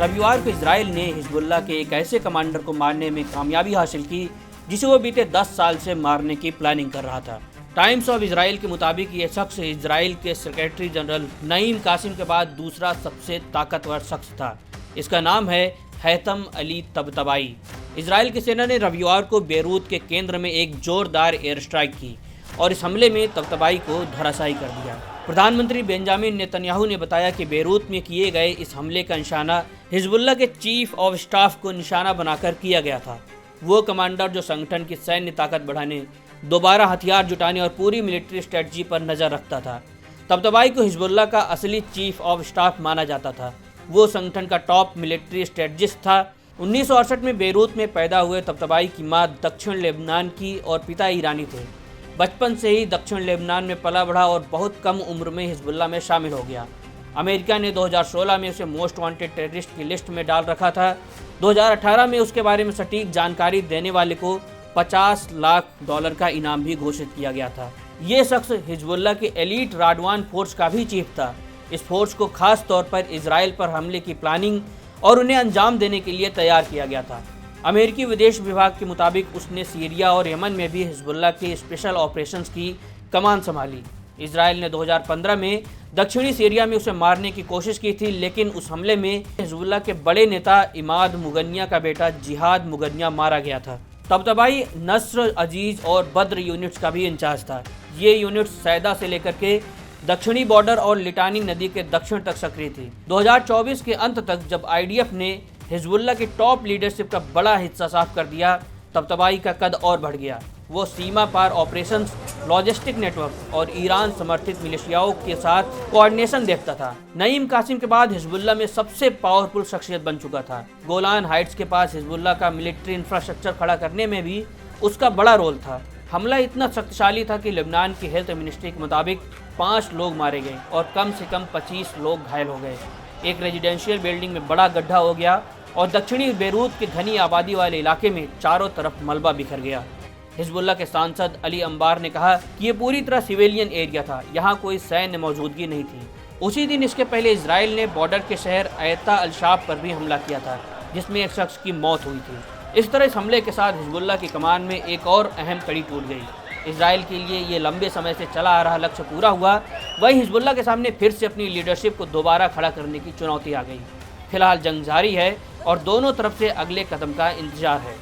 रविवार को इजराइल ने हिजबुल्लाह के एक ऐसे कमांडर को मारने में कामयाबी हासिल की जिसे वो बीते 10 साल से मारने की प्लानिंग कर रहा था। टाइम्स ऑफ इजराइल के मुताबिक ये शख्स इजराइल के सेक्रेटरी जनरल नईम कासिम के बाद दूसरा सबसे ताकतवर शख्स था। इसका नाम है हैतम अली तबतबाई। इजराइल की सेना ने रविवार को बेरूत के केंद्र में एक जोरदार एयर स्ट्राइक की और इस हमले में तबतबाई को धराशायी कर दिया। प्रधानमंत्री बेंजामिन नेतन्याहू ने बताया कि बेरूत में किए गए इस हमले का निशाना हिजबुल्लाह के चीफ ऑफ स्टाफ को निशाना बनाकर किया गया था। वो कमांडर जो संगठन की सैन्य ताकत बढ़ाने, दोबारा हथियार जुटाने और पूरी मिलिट्री स्ट्रेटजी पर नज़र रखता था। तबतबाई को हिजबुल्लाह का असली चीफ ऑफ स्टाफ माना जाता था। वो संगठन का टॉप मिलिट्री स्ट्रेटजिस्ट था। 1968 में बेरूत में पैदा हुए तबतबाई की मां दक्षिण लेबनान की और पिता ईरानी थे। बचपन से ही दक्षिण लेबनान में पला बढ़ा और बहुत कम उम्र में हिजबुल्लाह में शामिल हो गया। अमेरिका ने 2016 में उसे मोस्ट वांटेड टेररिस्ट की लिस्ट में डाल रखा था। 2018 में उसके बारे में सटीक जानकारी देने वाले को $50 लाख का इनाम भी घोषित किया गया था। ये शख्स हिजबुल्लाह के एलीट राडवान फोर्स का भी चीफ था। इस फोर्स को खास तौर पर इजराइल पर हमले की प्लानिंग और उन्हें अंजाम देने के लिए तैयार किया गया था। अमेरिकी विदेश विभाग के मुताबिक उसने सीरिया और यमन में भी हिजबुल्लाह के स्पेशल ऑपरेशंस की कमान संभाली। इजराइल ने 2015 में दक्षिणी सीरिया में उसे मारने की कोशिश की थी, लेकिन उस हमले में हिजबुल्लाह के बड़े नेता इमाद मुगन्निया का बेटा जिहाद मुगन्निया मारा गया था। तबतबाई नस्र, अजीज और बद्र यूनिट्स का भी इंचार्ज था। ये यूनिट्स सैदा से लेकर के दक्षिणी बॉर्डर और लिटानी नदी के दक्षिण तक सक्रिय थी। 2024 के अंत तक जब आईडीएफ ने हिजबुल्लाह की टॉप लीडरशिप का बड़ा हिस्सा साफ कर दिया, तबतबाई का कद और बढ़ गया। वो सीमा पार ऑपरेशंस, लॉजिस्टिक नेटवर्क और ईरान समर्थित मिलिशियाओं के साथ कोऑर्डिनेशन देखता था। नईम कासिम के बाद हिजबुल्लाह में सबसे पावरफुल शख्सियत बन चुका था। गोलान हाइट्स के पास हिजबुल्लाह का मिलिट्री इंफ्रास्ट्रक्चर खड़ा करने में भी उसका बड़ा रोल था। हमला इतना शक्तिशाली था कि लेबनान की हेल्थ मिनिस्ट्री के मुताबिक 5 लोग मारे गए और कम से कम 25 लोग घायल हो गए। एक रेजिडेंशियल बिल्डिंग में बड़ा गड्ढा हो गया और दक्षिणी बेरूत के घनी आबादी वाले इलाके में चारों तरफ मलबा बिखर गया। हिजबुल्लाह के सांसद अली अंबार ने कहा कि ये पूरी तरह सिविलियन एरिया था, यहाँ कोई सैन्य मौजूदगी नहीं थी। उसी दिन इसके पहले इजराइल ने बॉर्डर के शहर ऐता अल-शाब पर भी हमला किया था, जिसमें एक शख्स की मौत हुई थी। इस तरह इस हमले के साथ हिजबुल्लाह की कमान में एक और अहम कड़ी टूट गई। इजराइल के लिए ये लंबे समय से चला आ रहा लक्ष्य पूरा हुआ। वहीं हिजबुल्लाह के सामने फिर से अपनी लीडरशिप को दोबारा खड़ा करने की चुनौती आ गई। फिलहाल जंग जारी है और दोनों तरफ से अगले कदम का इंतजार है।